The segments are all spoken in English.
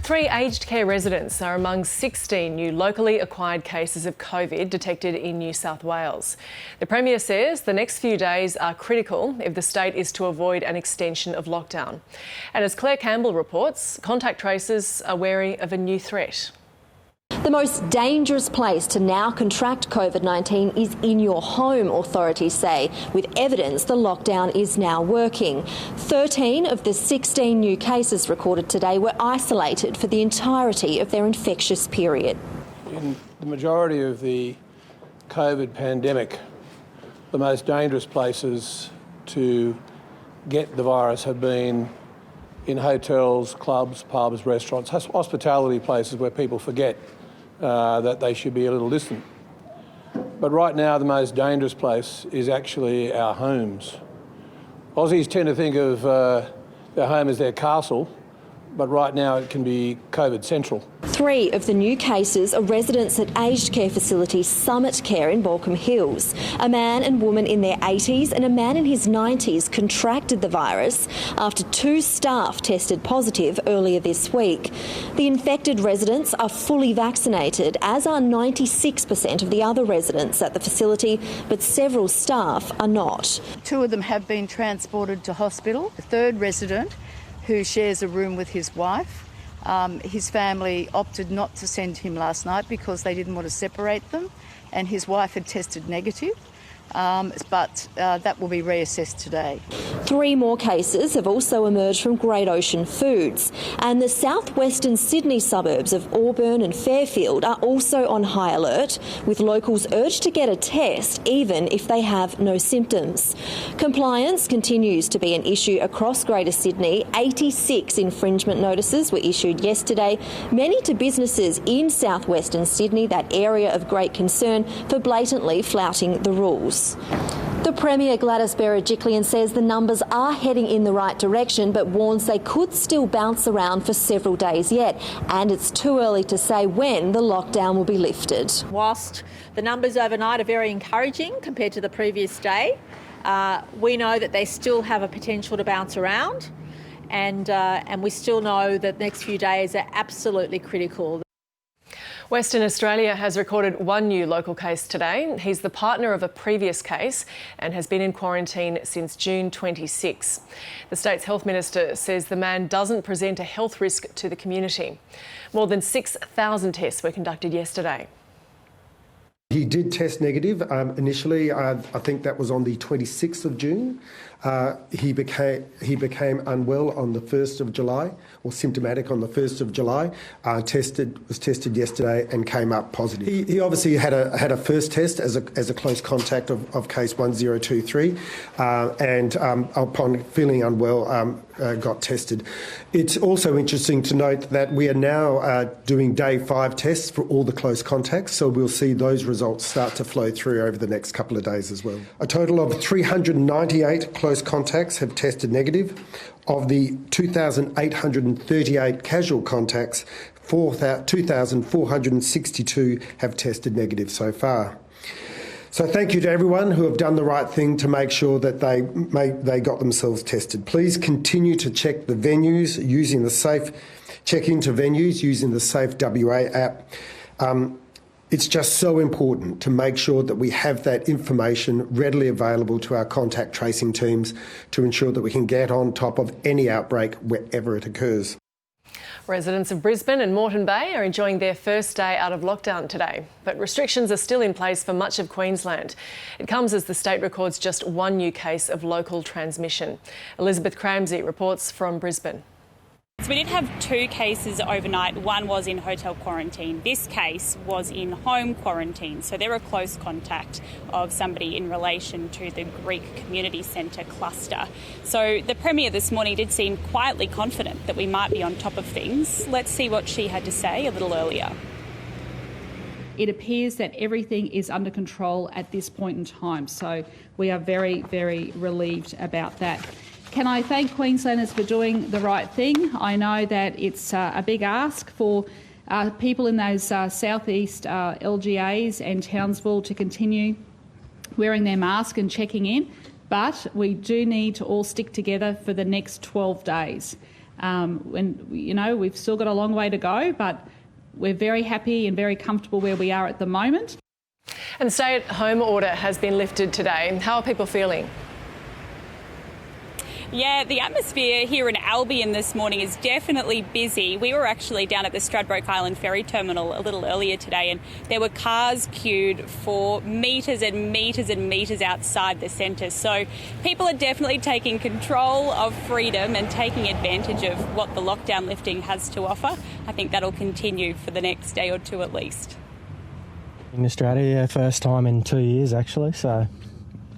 3 aged care residents are among 16 new locally acquired cases of COVID detected in New South Wales. The Premier says the next few days are critical if the state is to avoid an extension of lockdown. And as Claire Campbell reports, contact tracers are wary of a new threat. The most dangerous place to now contract COVID-19 is in your home, authorities say, with evidence the lockdown is now working. 13 of the 16 new cases recorded today were isolated for the entirety of their infectious period. In the majority of the COVID pandemic, the most dangerous places to get the virus have been in hotels, clubs, pubs, restaurants, hospitality places where people forget that they should be a little distant. But right now, the most dangerous place is actually our homes. Aussies tend to think of their home as their castle, but right now it can be COVID central. 3 of the new cases are residents at aged care facility Summit Care in Baulkham Hills. A man and woman in their 80s and a man in his 90s contracted the virus after 2 staff tested positive earlier this week. The infected residents are fully vaccinated, as are 96% of the other residents at the facility, but several staff are not. 2 of them have been transported to hospital. The 3rd resident, who shares a room with his wife, his family opted not to send him last night because they didn't want to separate them, and his wife had tested negative, but that will be reassessed today. 3 more cases have also emerged from Great Ocean Foods, and the southwestern Sydney suburbs of Auburn and Fairfield are also on high alert, with locals urged to get a test even if they have no symptoms. Compliance continues to be an issue across Greater Sydney. 86 infringement notices were issued yesterday, many to businesses in southwestern Sydney, that area of great concern, for blatantly flouting the rules. The Premier, Gladys Berejiklian, says the numbers are heading in the right direction, but warns they could still bounce around for several days yet, and it's too early to say when the lockdown will be lifted. Whilst the numbers overnight are very encouraging compared to the previous day, we know that they still have a potential to bounce around, and we still know that the next few days are absolutely critical. Western Australia has recorded 1 new local case today. He's the partner of a previous case and has been in quarantine since June 26. The state's health minister says the man doesn't present a health risk to the community. More than 6,000 tests were conducted yesterday. He did test negative initially. I think that was on the 26th of June. He became unwell on the 1st of July, or symptomatic on the 1st of July. Was tested yesterday and came up positive. He obviously had a first test as a close contact of case 1023, and upon feeling unwell, got tested. It's also interesting to note that we are now doing day 5 tests for all the close contacts, so we'll see those results start to flow through over the next couple of days as well. A total of 398 close contacts have tested negative. Of the 2,838 casual contacts, 2,462 have tested negative so far. So thank you to everyone who have done the right thing to make sure that they got themselves tested. Please continue to check the venues using the check into venues using the Safe WA app. It's just so important to make sure that we have that information readily available to our contact tracing teams to ensure that we can get on top of any outbreak wherever it occurs. Residents of Brisbane and Moreton Bay are enjoying their first day out of lockdown today, but restrictions are still in place for much of Queensland. It comes as the state records just 1 new case of local transmission. Elizabeth Cramsey reports from Brisbane. So we did have 2 cases overnight. One was in hotel quarantine. This case was in home quarantine. So they're a close contact of somebody in relation to the Greek Community Centre cluster. So the Premier this morning did seem quietly confident that we might be on top of things. Let's see what she had to say a little earlier. It appears that everything is under control at this point in time. So we are very, very relieved about that. Can I thank Queenslanders for doing the right thing? I know that it's a big ask for people in those southeast LGAs and Townsville to continue wearing their mask and checking in, but we do need to all stick together for the next 12 days. And, you know, we've still got a long way to go, but we're very happy and very comfortable where we are at the moment. And the stay-at-home order has been lifted today. How are people feeling? Yeah, the atmosphere here in Albion this morning is definitely busy. We were actually down at the Stradbroke Island ferry terminal a little earlier today, and there were cars queued for metres and metres and metres outside the centre. So people are definitely taking control of freedom and taking advantage of what the lockdown lifting has to offer. I think that'll continue for the next day or two at least. In Australia, yeah, first time in 2 years actually, so...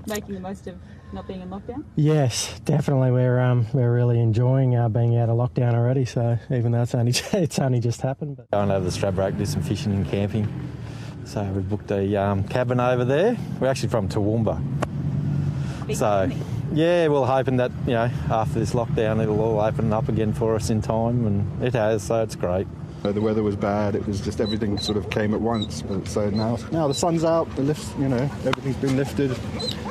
Making the most of not being in lockdown? Yes, definitely. We're really enjoying being out of lockdown already. So even though it's only just happened. But going over the Stradbroke, do some fishing and camping. So we booked a cabin over there. We're actually from Toowoomba. So yeah, we're hoping that after this lockdown it'll all open up again for us in time, and it has. So it's great. The weather was bad. It was just everything sort of came at once. But so now the sun's out. The lifts, everything's been lifted.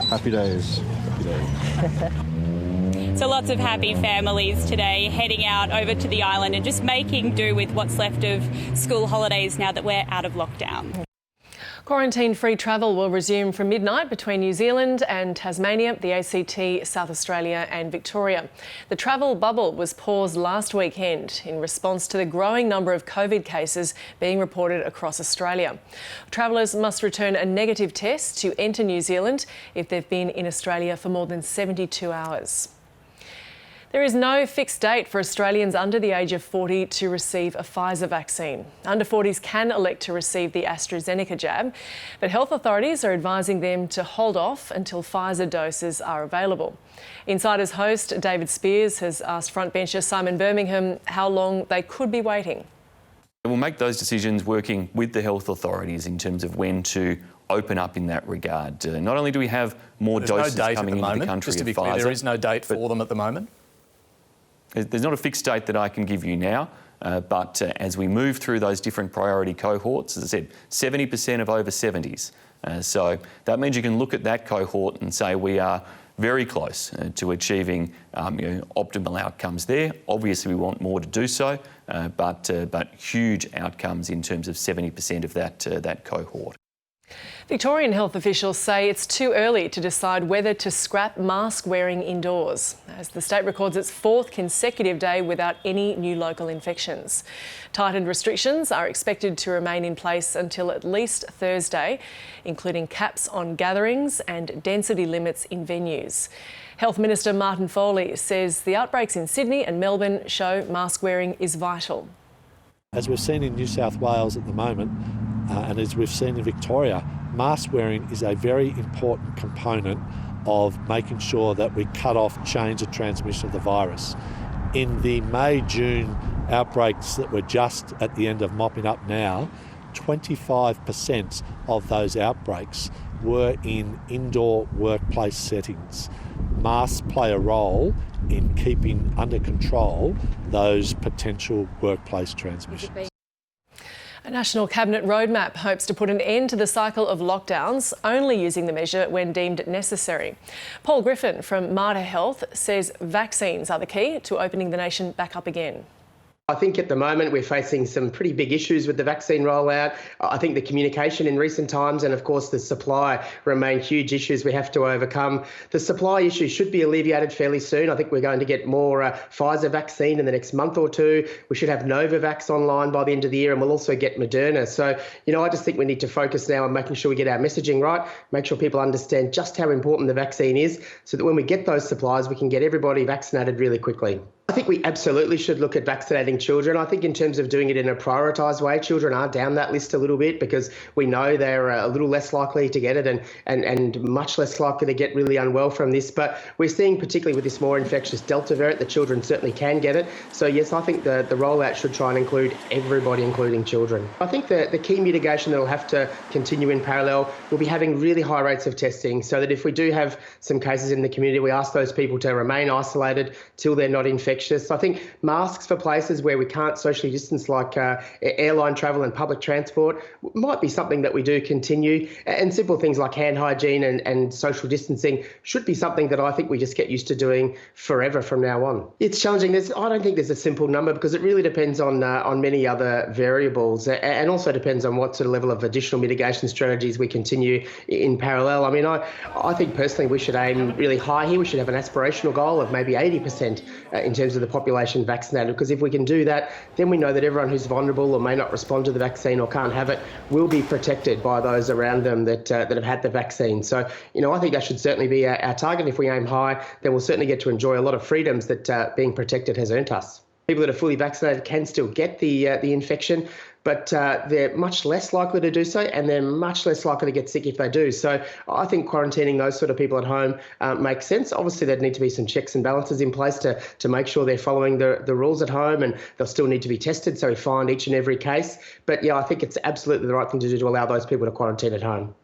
Happy days. Happy days. So lots of happy families today heading out over to the island and just making do with what's left of school holidays now that we're out of lockdown. Quarantine-free travel will resume from midnight between New Zealand and Tasmania, the ACT, South Australia and Victoria. The travel bubble was paused last weekend in response to the growing number of COVID cases being reported across Australia. Travellers must return a negative test to enter New Zealand if they've been in Australia for more than 72 hours. There is no fixed date for Australians under the age of 40 to receive a Pfizer vaccine. Under 40s can elect to receive the AstraZeneca jab, but health authorities are advising them to hold off until Pfizer doses are available. Insider's host David Spears has asked frontbencher Simon Birmingham how long they could be waiting. We'll make those decisions working with the health authorities in terms of when to open up in that regard. Not only do we have more doses coming into the country just to be of clear, Pfizer, there is no date for them at the moment? There's not a fixed date that I can give you now, but as we move through those different priority cohorts, as I said, 70% of over 70s. So that means you can look at that cohort and say we are very close to achieving optimal outcomes there. Obviously, we want more to do so, but huge outcomes in terms of 70% of that cohort. Victorian health officials say it's too early to decide whether to scrap mask wearing indoors, as the state records its fourth consecutive day without any new local infections. Tightened restrictions are expected to remain in place until at least Thursday, including caps on gatherings and density limits in venues. Health Minister Martin Foley says the outbreaks in Sydney and Melbourne show mask wearing is vital. As we've seen in New South Wales at the moment, and as we've seen in Victoria, mask wearing is a very important component of making sure that we cut off chains of transmission of the virus. In the May-June outbreaks that we're just at the end of mopping up now, 25% of those outbreaks were in indoor workplace settings. Masks play a role in keeping under control those potential workplace transmissions. A National Cabinet roadmap hopes to put an end to the cycle of lockdowns, only using the measure when deemed necessary. Paul Griffin from Mater Health says vaccines are the key to opening the nation back up again. I think at the moment we're facing some pretty big issues with the vaccine rollout. I think the communication in recent times and of course the supply remain huge issues we have to overcome. The supply issue should be alleviated fairly soon. I think we're going to get more Pfizer vaccine in the next month or two. We should have Novavax online by the end of the year, and we'll also get Moderna. So, I just think we need to focus now on making sure we get our messaging right, make sure people understand just how important the vaccine is, so that when we get those supplies, we can get everybody vaccinated really quickly. I think we absolutely should look at vaccinating children. I think in terms of doing it in a prioritised way, children are down that list a little bit because we know they're a little less likely to get it and much less likely to get really unwell from this. But we're seeing, particularly with this more infectious Delta variant, that children certainly can get it. So yes, I think the rollout should try and include everybody, including children. I think the key mitigation that will have to continue in parallel will be having really high rates of testing, so that if we do have some cases in the community, we ask those people to remain isolated till they're not infected, infectious. I think masks for places where we can't socially distance, like airline travel and public transport, might be something that we do continue. And simple things like hand hygiene and social distancing should be something that I think we just get used to doing forever from now on. It's challenging. I don't think there's a simple number, because it really depends on many other variables, and also depends on what sort of level of additional mitigation strategies we continue in parallel. I mean, I think personally we should aim really high here. We should have an aspirational goal of maybe 80% in terms of the population vaccinated, because if we can do that, then we know that everyone who's vulnerable or may not respond to the vaccine or can't have it will be protected by those around them that have had the vaccine. So, I think that should certainly be our target. If we aim high, then we'll certainly get to enjoy a lot of freedoms that being protected has earned us. People that are fully vaccinated can still get the infection, but they're much less likely to do so, and they're much less likely to get sick if they do. So I think quarantining those sort of people at home makes sense. Obviously, there'd need to be some checks and balances in place to make sure they're following the rules at home, and they'll still need to be tested, so we find each and every case. But yeah, I think it's absolutely the right thing to do to allow those people to quarantine at home.